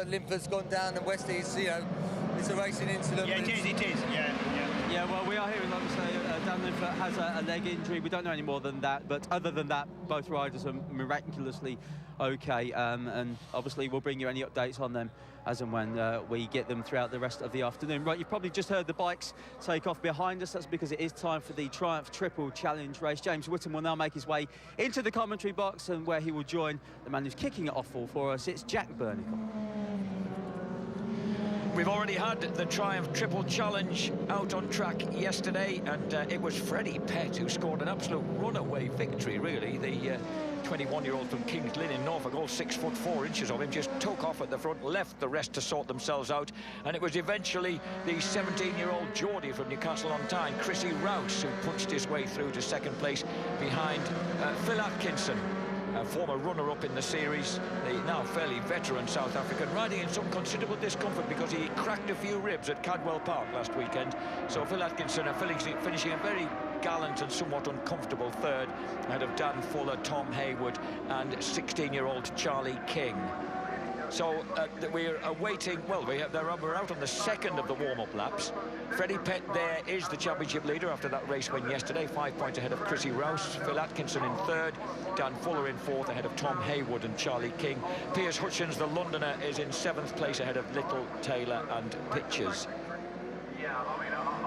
Linford's gone down and Westley's, you know, it's a racing incident. Yeah, it is, yeah. Yeah, well, we are hearing, like we say, Dan Linford has a leg injury. We don't know any more than that, but other than that, both riders are miraculously okay, and obviously we'll bring you any updates on them as and when we get them throughout the rest of the afternoon. Right, you've probably just heard the bikes take off behind us. That's because it is time for the Triumph Triple Challenge race. James Whittam will now make his way into the commentary box, and where he will join the man who's kicking it off for us. It's Jack Burnicombe. We've already had the Triumph Triple Challenge out on track yesterday, and it was Freddie Pett who scored an absolute runaway victory, really. The 21-year-old from Kings Lynn in Norfolk, all 6'4" of him, just took off at the front, left the rest to sort themselves out, and it was eventually the 17-year-old Geordie from Newcastle on Tyne, Chrissy Rouse, who punched his way through to second place behind Phil Atkinson, a former runner-up in the series, the now fairly veteran South African, riding in some considerable discomfort because he cracked a few ribs at Cadwell Park last weekend. So Phil Atkinson finishing a very gallant and somewhat uncomfortable third, ahead of Dan Fuller, Tom Haywood and 16-year-old Charlie King. So we're awaiting, well, we're out on the second of the warm-up laps. Freddie Pett there is the championship leader after that race win yesterday, 5 points ahead of Chrissy Rouse. Phil Atkinson in third, Dan Fuller in fourth, ahead of Tom Haywood and Charlie King. Piers Hutchins, the Londoner, is in seventh place ahead of Little, Taylor and Pitchers.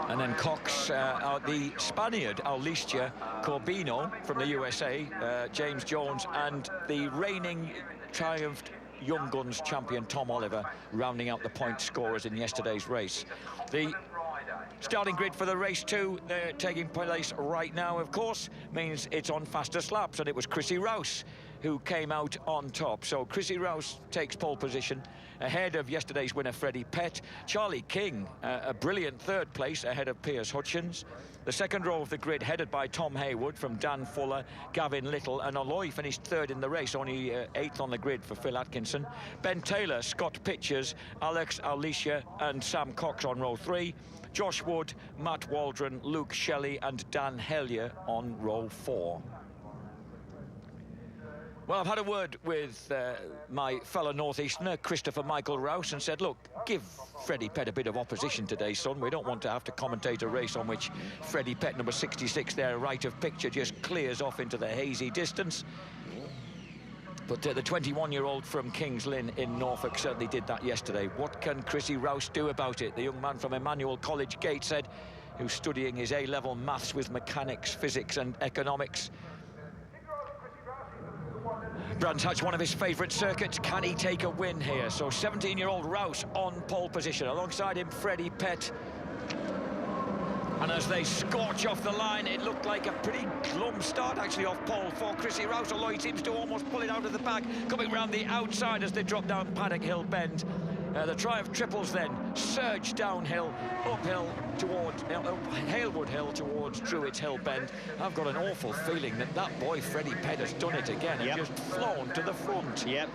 And then Cox, the Spaniard, Alicia Corbino from the USA, James Jones, and the reigning Triumph Young Guns champion Tom Oliver rounding out the point scorers in yesterday's race. The starting grid for the race 2, they're taking place right now, of course, means it's on faster slaps, and it was Chrissy Rouse who came out on top. So Chrissy Rouse takes pole position ahead of yesterday's winner Freddie Pett. Charlie King, a brilliant third place ahead of Piers Hutchins. The second row of the grid headed by Tom Haywood from Dan Fuller, Gavin Little, and Aloy finished third in the race, only eighth on the grid for Phil Atkinson. Ben Taylor, Scott Pitchers, Alex Alicia and Sam Cox on row 3. Josh Wood, Matt Waldron, Luke Shelley and Dan Hellier on row 4. Well, I've had a word with my fellow Northeasterner, Christopher Michael Rouse, and said, look, give Freddie Pett a bit of opposition today, son. We don't want to have to commentate a race on which Freddie Pett, number 66 there, right of picture, just clears off into the hazy distance. But the 21-year-old from Kings Lynn in Norfolk certainly did that yesterday. What can Chrissy Rouse do about it? The young man from Emmanuel College Gate said, who's studying his A-level maths with mechanics, physics and economics. Brands Hatch, one of his favourite circuits. Can he take a win here? So 17-year-old Rouse on pole position. Alongside him, Freddie Pett. And as they scorch off the line, it looked like a pretty glum start, actually, off pole for Chrissy Rouse, although he seems to almost pull it out of the bag, coming round the outside as they drop down Paddock Hill Bend. The Triumph Triples then surge downhill, uphill towards Halewood Hill towards Druids Hill Bend. I've got an awful feeling that boy Freddie Pett has done it again and just flown to the front. Yep.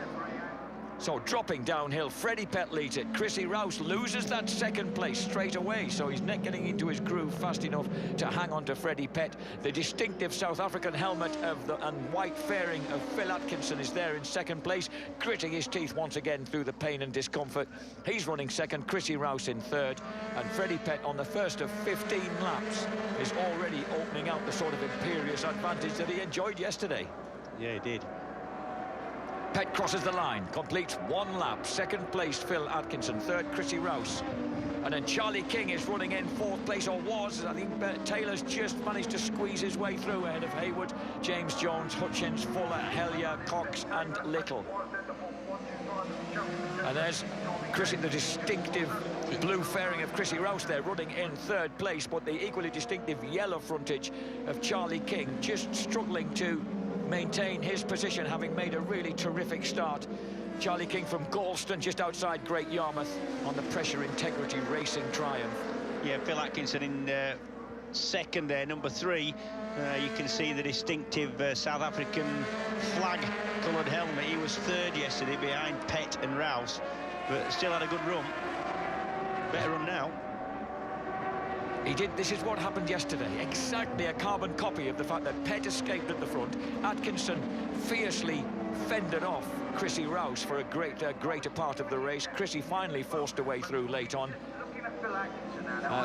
So dropping downhill, Freddie Pett leads it. Chrissy Rouse loses that second place straight away, so he's not getting into his groove fast enough to hang on to Freddie Pett. The distinctive South African helmet and white fairing of Phil Atkinson is there in second place, gritting his teeth once again through the pain and discomfort. He's running second, Chrissy Rouse in third, and Freddie Pett on the first of 15 laps is already opening out the sort of imperious advantage that he enjoyed yesterday. Yeah, he did. Pett crosses the line, completes one lap. Second place, Phil Atkinson. Third, Chrissy Rouse. And then Charlie King is running in fourth place, or was. I think Taylor's just managed to squeeze his way through ahead of Haywood, James Jones, Hutchins, Fuller, Hellier, Cox and Little. And there's the distinctive blue fairing of Chrissy Rouse there, running in third place, but the equally distinctive yellow frontage of Charlie King, just struggling to maintain his position, having made a really terrific start. Charlie King from Galston, just outside Great Yarmouth, on the Pressure Integrity Racing Triumph. Yeah, Phil Atkinson in second there, number 3. You can see the distinctive South African flag-coloured helmet. He was third yesterday behind Pett and Rouse, but still had a good run. Better run now. He did. This is what happened yesterday. Exactly a carbon copy of the fact that Pett escaped at the front. Atkinson fiercely fended off Chrissy Rouse for a greater part of the race. Chrissy finally forced her way through late on.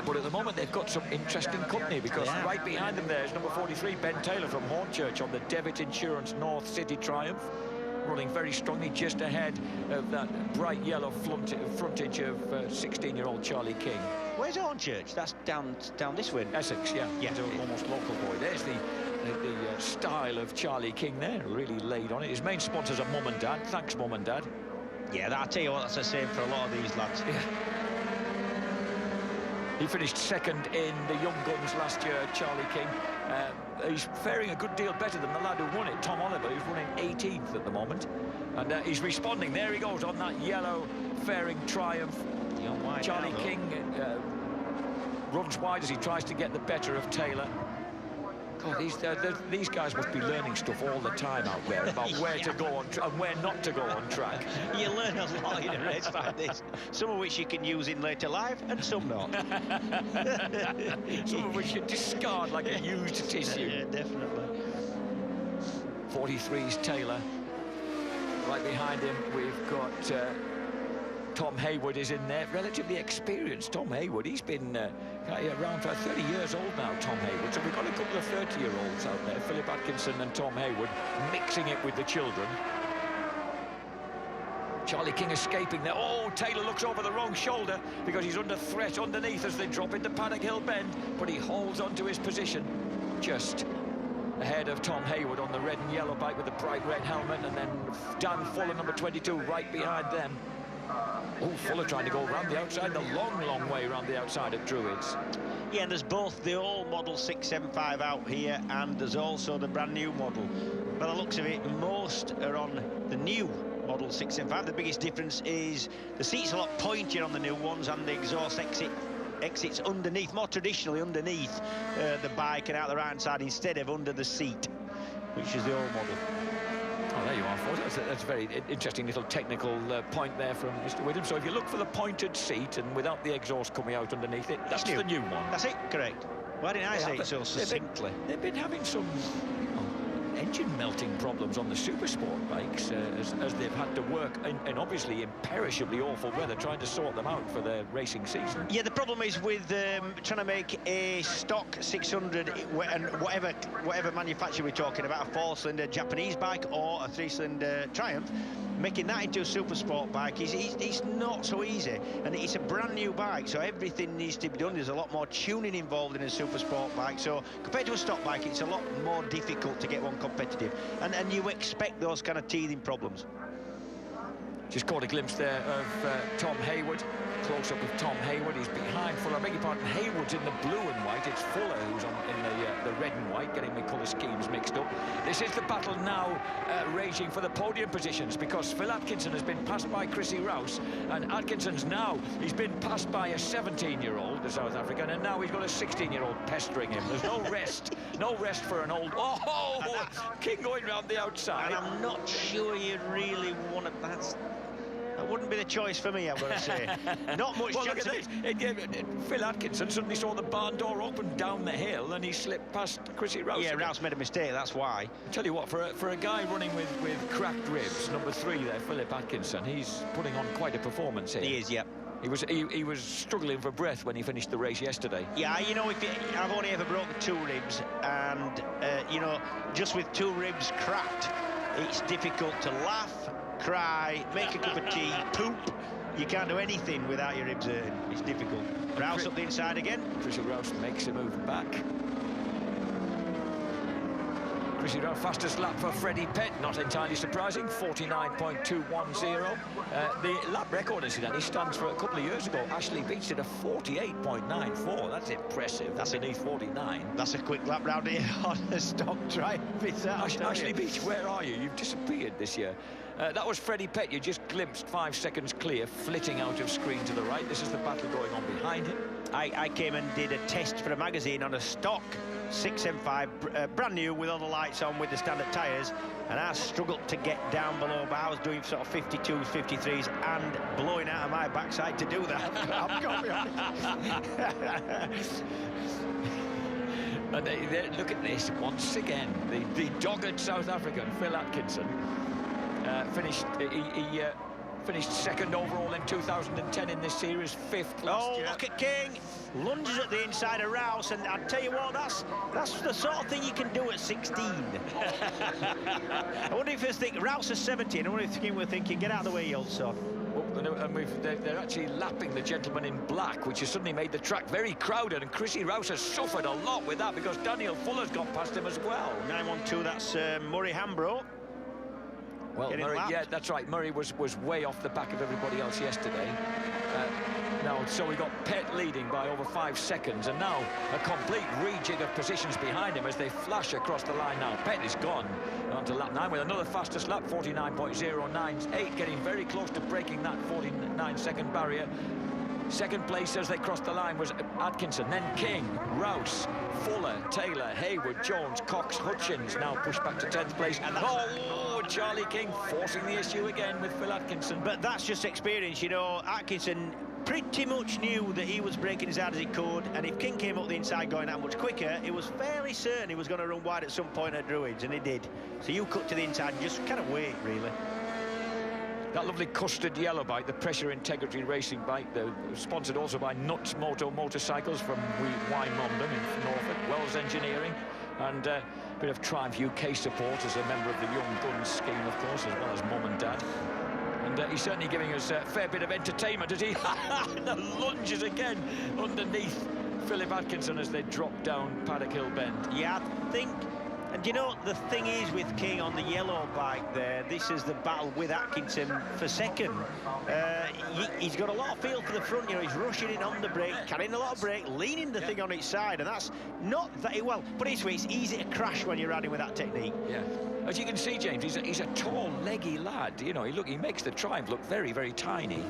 But at the moment they've got some interesting company, because right behind them there is number 43, Ben Taylor from Hornchurch on the Devitt Insurance North City Triumph, running very strongly just ahead of that bright yellow frontage of 16-year-old Charlie King. Where's Hornchurch? That's down this way. Essex, yeah. He's an almost local boy. There's the style of Charlie King there, really laid on it. His main sponsors are Mum and Dad. Thanks, Mum and Dad. Yeah, I'll tell you what, that's the same for a lot of these lads. Yeah. He finished second in the Young Guns last year, Charlie King. He's faring a good deal better than the lad who won it, Tom Oliver, who's running 18th at the moment. And he's responding. There he goes on that yellow faring Triumph. Charlie King runs wide as he tries to get the better of Taylor. God, these guys must be learning stuff all the time out there about where to go on and where not to go on track. You learn a lot in a race like this, some of which you can use in later life and some not. Some of which you discard like a used tissue. Yeah, definitely. 43's Taylor. Right behind him we've got Tom Hayward is in there, relatively experienced Tom Hayward. He's been around for 30 years old now, Tom Hayward. So we've got a couple of 30-year-olds out there, Philip Atkinson and Tom Hayward, mixing it with the children. Charlie King escaping there. Oh, Taylor looks over the wrong shoulder because he's under threat underneath as they drop into Paddock Hill Bend, but he holds onto his position just ahead of Tom Hayward on the red and yellow bike with the bright red helmet, and then Dan Fuller, number 22, right behind them. Oh, Fuller trying to go around the outside, the long way around the outside of Druids. Yeah, and there's both the old model 675 out here, and there's also the brand new model. By the looks of it, most are on the new model 675. The biggest difference is the seat's a lot pointier on the new ones, and the exhaust exits underneath, more traditionally underneath the bike and out the right-hand side instead of under the seat, which is the old model. Oh, there you are, folks. That's a very interesting little technical point there from Mr. Whittam. So if you look for the pointed seat and without the exhaust coming out underneath it, that's the new one. That's it, correct. Why didn't I say it so succinctly? They've been having some engine melting problems on the super sport bikes as they've had to work in obviously imperishably awful weather trying to sort them out for their racing season. Yeah, the problem is with trying to make a stock 600 and whatever manufacturer we're talking about, a 4-cylinder Japanese bike or a 3-cylinder Triumph, making that into a super sport bike it's not so easy, and it's a brand new bike, so everything needs to be done. There's a lot more tuning involved in a super sport bike, so compared to a stock bike it's a lot more difficult to get one competitive, and you expect those kind of teething problems. Just caught a glimpse there of Tom Hayward. Close-up of Tom Hayward. He's behind Fuller. I beg your pardon, Hayward's in the blue and white. It's Fuller who's in the red and white, getting the colour schemes mixed up. This is the battle now raging for the podium positions, because Phil Atkinson has been passed by Chrissy Rouse, and Atkinson's now, he's been passed by a 17-year-old, the South African, and now he's got a 16-year-old pestering him. There's no rest. No rest for an old... Oh! King going round the outside. And I'm not sure you really want to... That wouldn't be the choice for me, I've got to say. Not much well, chance look at this. Phil Atkinson suddenly saw the barn door open down the hill and he slipped past Chrissy Rouse. Yeah, Rouse made a mistake, that's why. I tell you what, for a guy running with cracked ribs, number 3 there, Philip Atkinson, he's putting on quite a performance here. He is, yeah. He was struggling for breath when he finished the race yesterday. Yeah, you know, I've only ever broken 2 ribs, and you know, just with 2 ribs cracked, it's difficult to laugh, cry, make a cup of tea, poop. You can't do anything without your ribs hurting. It's difficult. Rouse up the inside again. Chrissy Rouse makes a move back. Chrissy Rouse, fastest lap for Freddie Pett, not entirely surprising, 49.210. The lap record, incidentally, stands for a couple of years ago. Ashley Beach did a 48.94. That's impressive. That's beneath 49. That's a quick lap round here on a stock Triumph. Ashley Beach, where are you? You've disappeared this year. That was Freddie Pett. You just glimpsed 5 seconds clear, flitting out of screen to the right. This is the battle going on behind him. I came and did a test for a magazine on a stock 675, brand new, with all the lights on, with the standard tyres, and I struggled to get down below, but I was doing sort of 52s, 53s, and blowing out of my backside to do that. I've got to be honest. And look at this once again, the dogged South African Phil Atkinson. Finished second overall in 2010 in this series, fifth last year. Oh, look at King. Lunges at the inside of Rouse, and I'll tell you what, that's the sort of thing you can do at 16. I wonder if you think Rouse is 17. I wonder if King were thinking, get out of the way, you old son. And they're actually lapping the gentleman in black, which has suddenly made the track very crowded, and Chrissy Rouse has suffered a lot with that because Daniel Fuller's gone past him as well. 912, that's Murray Hambro. Well, Murray, yeah, that's right. Murray was way off the back of everybody else yesterday. Now, so we got Pett leading by over 5 seconds, and now a complete rejig of positions behind him as they flash across the line now. Pett is gone on to lap 9 with another fastest lap, 49.098, getting very close to breaking that 49-second barrier. Second place as they crossed the line was Atkinson, then King, Rouse, Fuller, Taylor, Hayward, Jones, Cox, Hutchins now pushed back to 10th place. And Charlie King forcing the issue again with Phil Atkinson. But that's just experience, you know. Atkinson pretty much knew that he was braking as hard as he could, and if King came up the inside going that much quicker, it was fairly certain he was going to run wide at some point at Druids, and he did. So you cut to the inside and just kind of wait, really. That lovely custard yellow bike, the Pressure Integrity Racing bike, sponsored also by Nuts Motorcycles from Wymondham in Norfolk, Wells Engineering, and a bit of Triumph UK support as a member of the Young Guns scheme, of course, as well as Mum and Dad. And he's certainly giving us a fair bit of entertainment as he the lunges again underneath Philip Atkinson as they drop down Paddock Hill Bend. Yeah, I think. And you know, the thing is with King on the yellow bike there, this is the battle with Atkinson for second. He's got a lot of feel for the front, you know, he's rushing in on the brake, carrying a lot of brake, leaning the thing on its side, and that's not very well. But it's easy to crash when you're riding with that technique. Yeah. As you can see, James, he's a tall, leggy lad. You know, he makes the Triumph look very, very tiny.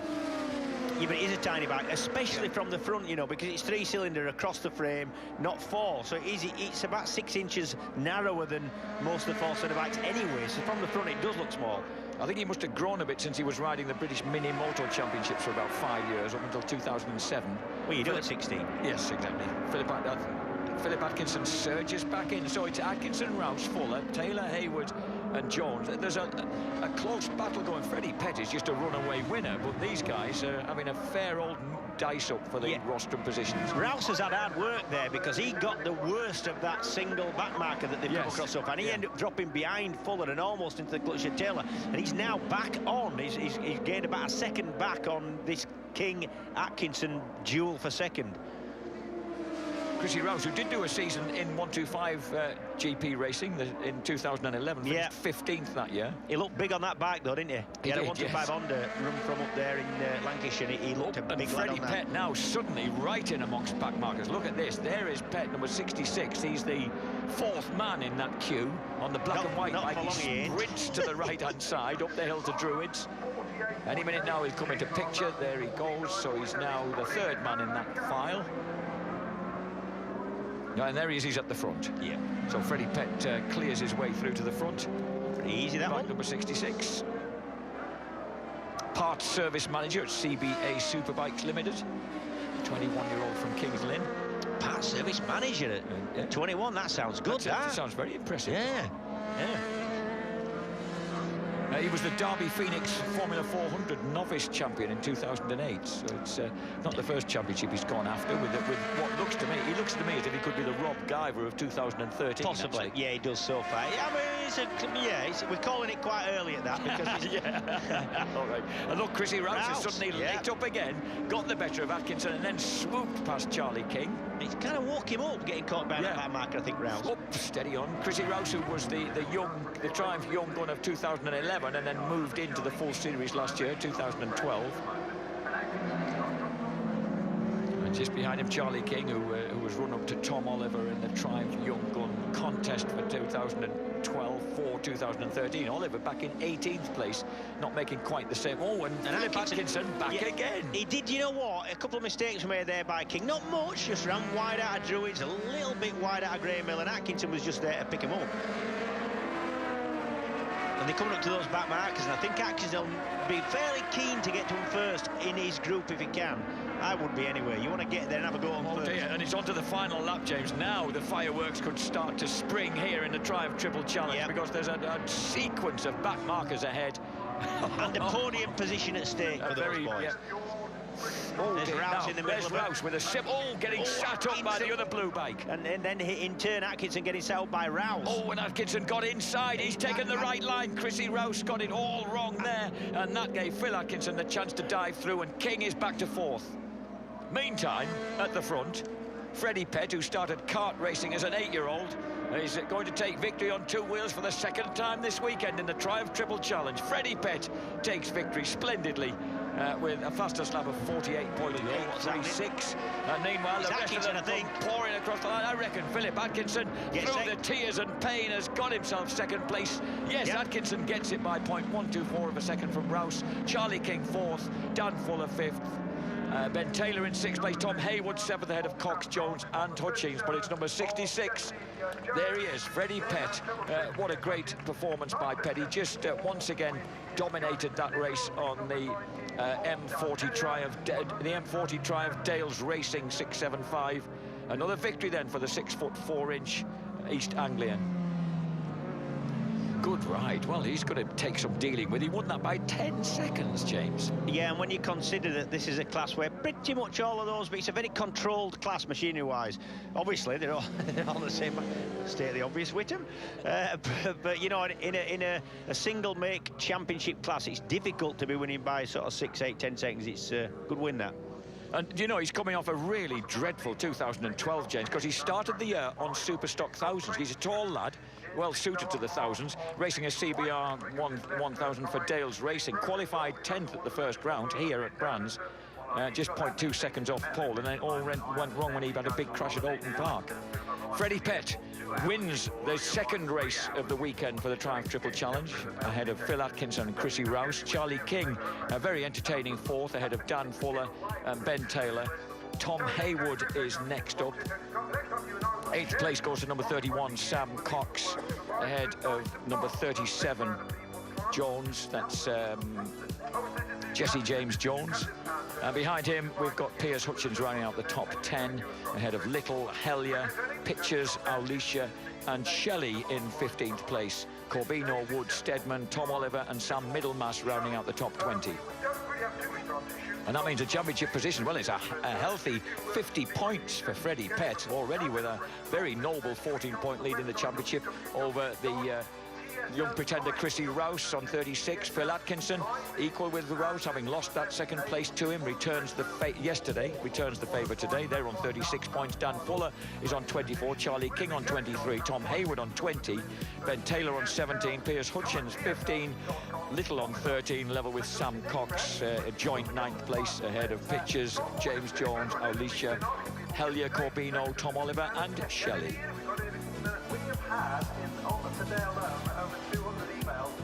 Yeah, but it is a tiny bike, especially from the front, you know, because it's 3-cylinder across the frame, not 4. So it's about 6 inches narrower than most of the 4-cylinder bikes anyway. So from the front, it does look small. I think he must have grown a bit since he was riding the British Mini Moto Championships for about 5 years, up until 2007. Well, you do at 16. Yes, exactly. Philip Atkinson surges back in. So it's Atkinson, Rouse, Fuller, Taylor, Hayward and Jones. There's a close battle going. Freddie Pett is just a runaway winner, but these guys are having a fair old dice up for the rostrum positions. Rouse has had hard work there because he got the worst of that single back marker that they've come across up, and he ended up dropping behind Fuller and almost into the clutch of Taylor, and he's now back on. He's gained about a second back on this King-Atkinson duel for second. Chrissy Rouse, who did do a season in 125 GP racing in 2011, finished 15th that year. He looked big on that bike, though, didn't he? He had a 125 Honda run from up there in Lancashire. He looked a big lad on that. Freddie Pett now suddenly right in amongst back markers. Look at this. There is Pett, number 66. He's the 4th man in that queue on the black and white bike. He sprints to the right-hand side, up the hill to Druids. Any minute now he'll come into picture. There he goes. So he's now the 3rd man in that file. And there he is, he's at the front. Yeah. So Freddie Pett clears his way through to the front. Pretty easy, that one. Number 66. Parts service manager at CBA Superbikes Limited. 21-year-old from Kings Lynn. Parts service manager at 21, that sounds good. That sounds very impressive. Yeah. He was the Derby Phoenix Formula 400 novice champion in 2008, so it's not the first championship he's gone after with what looks to me, as if he could be the Rob Guyver of 2013. Possibly, actually. Yeah, he does so far. Yeah, I mean, we're calling it quite early at that because all right. And look, Chrissy Rouse has suddenly lit up again, got the better of Atkinson, and then swooped past Charlie King. It's kind of woke him up, getting caught by that back marker, I think, Rouse. Up, steady on. Chrissy Rouse, who was the Triumph Young Gun of 2011, and then moved into the full series last year, 2012. And just behind him, Charlie King, who was run up to Tom Oliver in the Triumph Young Gun contest for 2012 for 2013. Oliver back in 18th place, not making quite the same. Oh, and Philip Atkinson back again. He did, you know what? A couple of mistakes were made there by King. Not much, just ran wide out of Druids, a little bit wide out of Grey Mill, and Atkinson was just there to pick him up. And they're coming up to those back markers, and I think Atkinson will be fairly keen to get to him first in his group if he can. I would be anyway. You want to get there and have a go on first. Dear. And it's on to the final lap, James. Now the fireworks could start to spring here in the Triumph Triple Challenge because there's a sequence of back markers ahead. And a podium position at stake for those boys. Yeah. Oh, there's Rouse in the middle. There's Rouse with a sip. Oh, getting sat up by the other blue bike. And then in turn, Atkinson getting sat up by Rouse. Oh, and Atkinson got inside. He's taken the right line. Chrissy Rouse got it all wrong there. And that gave Phil Atkinson the chance to dive through. And King is back to 4th. Meantime, at the front, Freddie Pett, who started kart racing as an 8-year-old, is going to take victory on 2 wheels for the 2nd time this weekend in the Triumph Triple Challenge. Freddie Pett takes victory splendidly with a fastest lap of 48.836. And meanwhile, the rest of them pouring across the line. I reckon Philip Atkinson, through the tears and pain, has got himself 2nd place. Yes, Atkinson gets it by 0.124 of a second from Rouse. Charlie King 4th, Dan Fuller 5th. Ben Taylor in 6th place, Tom Haywood 7th ahead of Cox, Jones and Hutchings, but it's number 66. There he is, Freddie Pett. What a great performance by Pett. He just once again dominated that race on the M40 Triumph Dales Racing 675. Another victory then for the 6'4" East Anglian. Good ride. Well, he's going to take some dealing with. He won that by 10 seconds, James. Yeah, and when you consider that this is a class where pretty much all of those, but it's a very controlled class machinery-wise. Obviously, they're all the same. State the obvious, Whittam. But you know, in a single-make championship class, it's difficult to be winning by sort of 6, 8, 10 seconds. It's a good win, that. And, you know, he's coming off a really dreadful 2012, James, because he started the year on Superstock Thousands. He's a tall lad, well suited to the thousands, racing a CBR 1000 for Dales Racing. Qualified 10th at the first round here at Brands, just 0.2 seconds off pole, and then it all went wrong when he had a big crash at Alton Park. Freddie Pett wins the 2nd race of the weekend for the Triumph Triple Challenge, ahead of Phil Atkinson and Chrissy Rouse. Charlie King, a very entertaining 4th, ahead of Dan Fuller and Ben Taylor. Tom Haywood is next up. 8th place goes to number 31, Sam Cox, ahead of number 37, Jones. That's Jesse James Jones. And behind him, we've got Piers Hutchins rounding out the top 10, ahead of Little, Hellier, Pitchers, Alicia, and Shelley in 15th place. Corbino, Wood, Stedman, Tom Oliver, and Sam Middlemass rounding out the top 20. And that means a championship position. Well, it's a healthy 50 points for Freddie Pett, already with a very noble 14-point lead in the championship over the young pretender Chrissy Rouse on 36. Phil Atkinson equal with Rouse, having lost that 2nd place to him, returns the favour today. They're on 36 points. Dan Fuller is on 24, Charlie King on 23, Tom Haywood on 20, Ben Taylor on 17, Piers Hutchins 15, Little on 13, level with Sam Cox, a joint 9th place ahead of Pitchers, James Jones, Alicia, Hellier, Corbino, Tom Oliver and Shelley.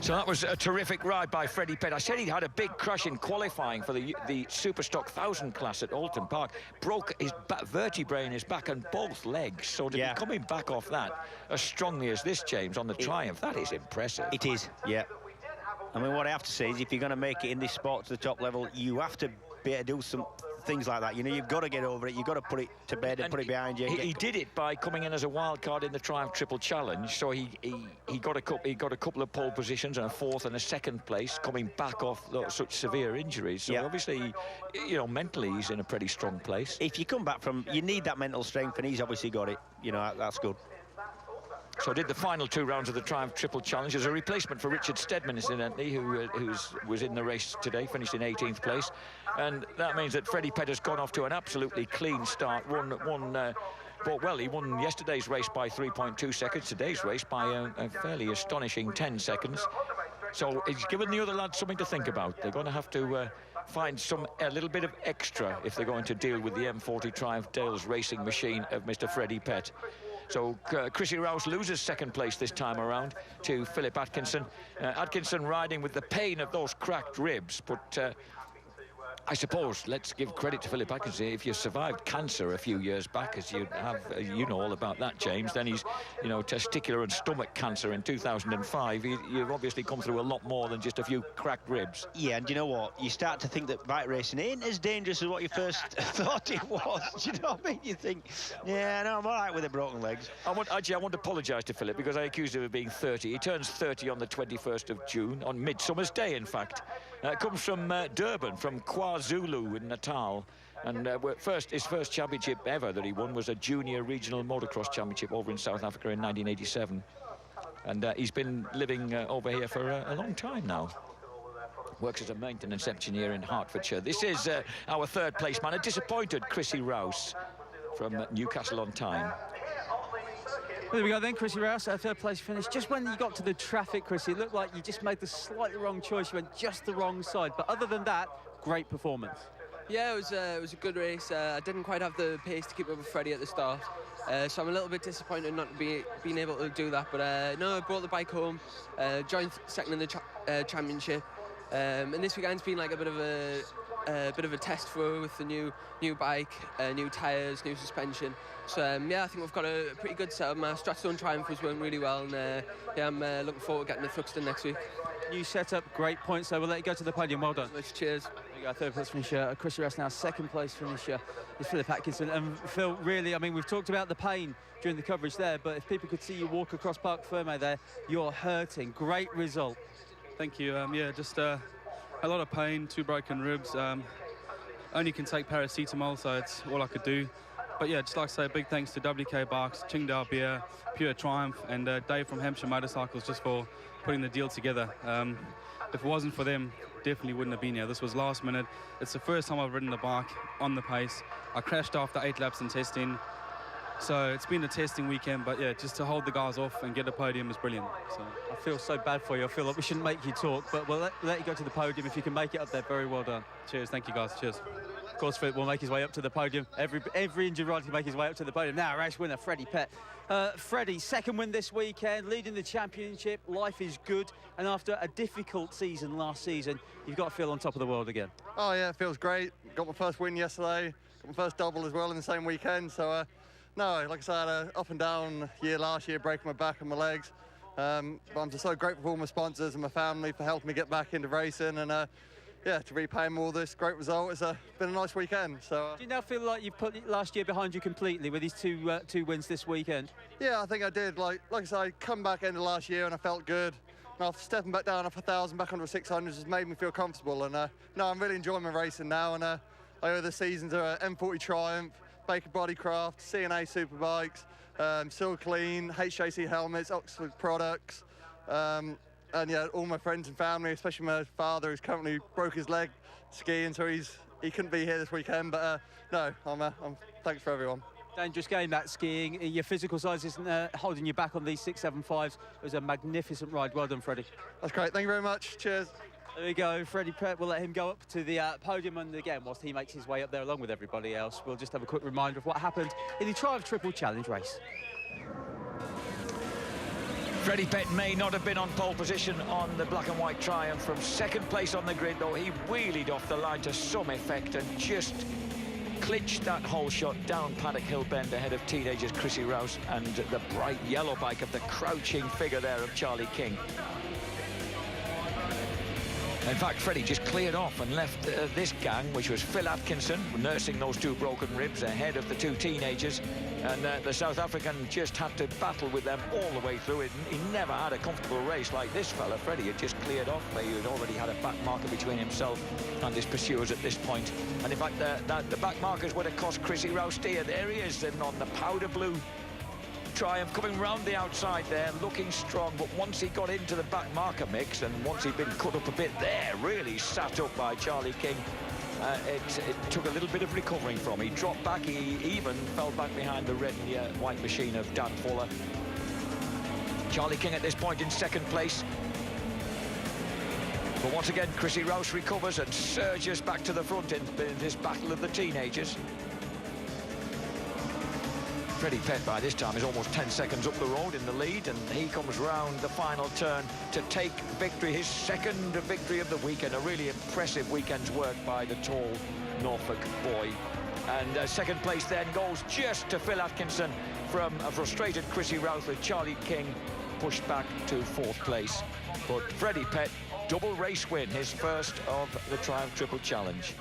So that was a terrific ride by Freddie Pett. I said he had a big crash in qualifying for the Superstock 1000 class at Alton Park. Broke his vertebrae in his back and both legs. So to be coming back off that as strongly as this, James, on the Triumph, that is impressive. It is, yeah. I mean, what I have to say is if you're going to make it in this sport to the top level, you have to be able to do some things like that. You know, you've got to get over it. You've got to put it to bed and put it behind you. He did it by coming in as a wild card in the Triumph Triple Challenge. So he got a couple of pole positions and a 4th and a 2nd place, coming back off such severe injuries. So obviously, you know, mentally he's in a pretty strong place. If you come back from, you need that mental strength, and he's obviously got it. You know, that's good. So did the final 2 rounds of the Triumph Triple Challenge as a replacement for Richard Stedman, incidentally, who was in the race today, finished in 18th place. And that means that Freddie Pett has gone off to an absolutely clean start. He won yesterday's race by 3.2 seconds, today's race by a fairly astonishing 10 seconds. So he's given the other lads something to think about. They're going to have to find a little bit of extra if they're going to deal with the M40 Triumph Dales racing machine of Mr. Freddie Pett. So Chrissy Rouse loses 2nd place this time around to Philip Atkinson. Atkinson riding with the pain of those cracked ribs, but I suppose let's give credit to Philip Atkinson. If you survived cancer a few years back, as you have, you know all about that, James, then he's, you know, testicular and stomach cancer in 2005. You've obviously come through a lot more than just a few cracked ribs. Yeah, and you know what? You start to think that bike racing ain't as dangerous as what you first thought it was. Do you know what I mean? You think, yeah, no, I'm all right with the broken legs. I want to apologise to Philip because I accused him of being 30. He turns 30 on the 21st of June, on Midsummer's Day, in fact. Comes from Durban, from KwaZulu in Natal. And his first championship ever that he won was a junior regional motocross championship over in South Africa in 1987. And he's been living over here for a long time now. Works as a maintenance engineer in Hertfordshire. This is our third place man, a disappointed Chrissy Rouse from Newcastle on Tyne. There we go then, Chrissy Rouse, our third place finish. Just when you got to the traffic, Chrissy, it looked like you just made the slightly wrong choice. You went just the wrong side. But other than that, great performance. Yeah, it was a good race. I didn't quite have the pace to keep up with Freddie at the start. So I'm a little bit disappointed not being able to do that. But no, I brought the bike home, joined second in the championship. And this weekend's been like a bit of a test for with the new bike, new tyres, new suspension. So yeah, I think we've got a pretty good setup. My Stratstone Triumph was going really well, and yeah, I'm looking forward to getting the Thruxton next week. New setup, great points. So we'll let you go to the podium. Well done. Cheers. There you go, third place finisher, Chrissy Rouse now. Second place finisher is Philip Atkinson. And Phil, really, I mean, we've talked about the pain during the coverage there, but if people could see you walk across Parc Fermé there, you're hurting. Great result. Thank you. Yeah, just a lot of pain, 2 broken ribs. Only can take paracetamol, so it's all I could do. But yeah, just like to say, a big thanks to WK Bikes, Qingdao Beer, Pure Triumph, and Dave from Hampshire Motorcycles just for putting the deal together. If it wasn't for them, definitely wouldn't have been here. This was last minute. It's the first time I've ridden the bike on the pace. I crashed after 8 laps in testing. So it's been a testing weekend, but yeah, just to hold the guys off and get a podium is brilliant. So I feel so bad for you. I feel like we shouldn't make you talk, but we'll let you go to the podium. If you can make it up there, very well done. cheers, thank you guys, cheers. Of course, Philip will make his way up to the podium. Every injured rider can make his way up to the podium. Now, race winner, Freddie Pett. Freddie, second win this weekend, leading the championship. Life is good. And after a difficult season last season, you've got to feel on top of the world again. Oh, yeah, it feels great. Got my first win yesterday. Got my first double as well in the same weekend. So, no, like I said, I had an up and down year last year, breaking my back and my legs. But I'm just so grateful for all my sponsors and my family for helping me get back into racing. And yeah, to repay them all this great result, it's been a nice weekend. So do you now feel like you've put last year behind you completely with these two wins this weekend? Yeah, I think I did. Like I said, I come back end of last year and I felt good. And after stepping back down off 1,000 back onto a 600 just made me feel comfortable. And no, I'm really enjoying my racing now. And I owe the season to M40 Triumph, Baker Bodycraft, CNA Superbikes, Still Clean, HJC helmets, Oxford products. And yeah, all my friends and family, especially my father, who's currently broke his leg skiing, so he couldn't be here this weekend. But no, I'm thanks for everyone. Dangerous game, that skiing. Your physical size isn't holding you back on these 675s. It was a magnificent ride. Well done, Freddie. That's great. Thank you very much. Cheers. There we go. Freddie Pett. We'll let him go up to the podium. And again, whilst he makes his way up there along with everybody else, we'll just have a quick reminder of what happened in the Triumph Triple Challenge race. Freddie Pett may not have been on pole position on the black and white Triumph. From second place on the grid, though, he wheelied off the line to some effect and just clinched that hole shot down Paddock Hill Bend ahead of teenagers Chrissy Rouse and the bright yellow bike of the crouching figure there of Charlie King. In fact, Freddie just cleared off and left this gang, which was Phil Atkinson, nursing those two broken ribs ahead of the two teenagers. And the South African just had to battle with them all the way through it. He never had a comfortable race like this fella. Freddie had just cleared off. He had already had a back marker between himself and his pursuers at this point. And in fact, the back markers would have cost Chrissy Rouse dear. There he is, and on the powder blue Triumph coming round the outside there, looking strong, but once he got into the back marker mix and once he'd been cut up a bit there, really sat up by Charlie King, it took a little bit of recovering from. He dropped back, he even fell back behind the red and white machine of Dan Fuller. Charlie King at this point in second place. But once again, Chrissy Rouse recovers and surges back to the front in this battle of the teenagers. Freddie Pett by this time is almost 10 seconds up the road in the lead, and he comes round the final turn to take victory, his second victory of the weekend. A really impressive weekend's work by the tall Norfolk boy. And second place then goes just to Phil Atkinson from a frustrated Chrissy Routh, with Charlie King pushed back to 4th place. But Freddie Pett, double race win, his first of the Triumph Triple Challenge.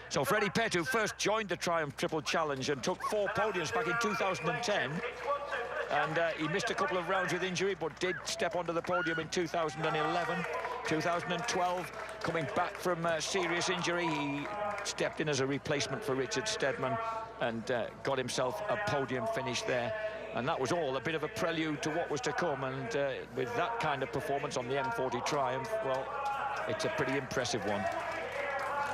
So Freddie Pett, who first joined the Triumph Triple Challenge and took 4 podiums back in 2010, and he missed a couple of rounds with injury, but did step onto the podium in 2011. 2012, coming back from serious injury, he stepped in as a replacement for Richard Steadman and got himself a podium finish there. And that was all a bit of a prelude to what was to come, and with that kind of performance on the M40 Triumph, well, it's a pretty impressive one.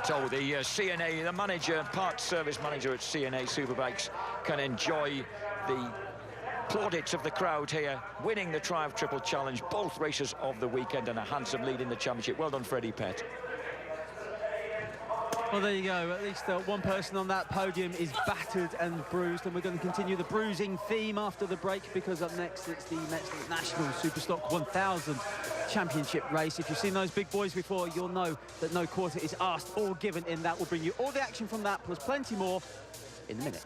So the CNA, the manager, parts service manager at CNA Superbikes, can enjoy the plaudits of the crowd here, winning the Triumph Triple Challenge, both races of the weekend, and a handsome lead in the championship. Well done, Freddie Pett. Well, there you go. At least one person on that podium is battered and bruised, and we're going to continue the bruising theme after the break, because up next it's the National Superstock 1000 Championship race. If you've seen those big boys before, you'll know that no quarter is asked or given in that. We'll bring you all the action from that, plus plenty more in a minute.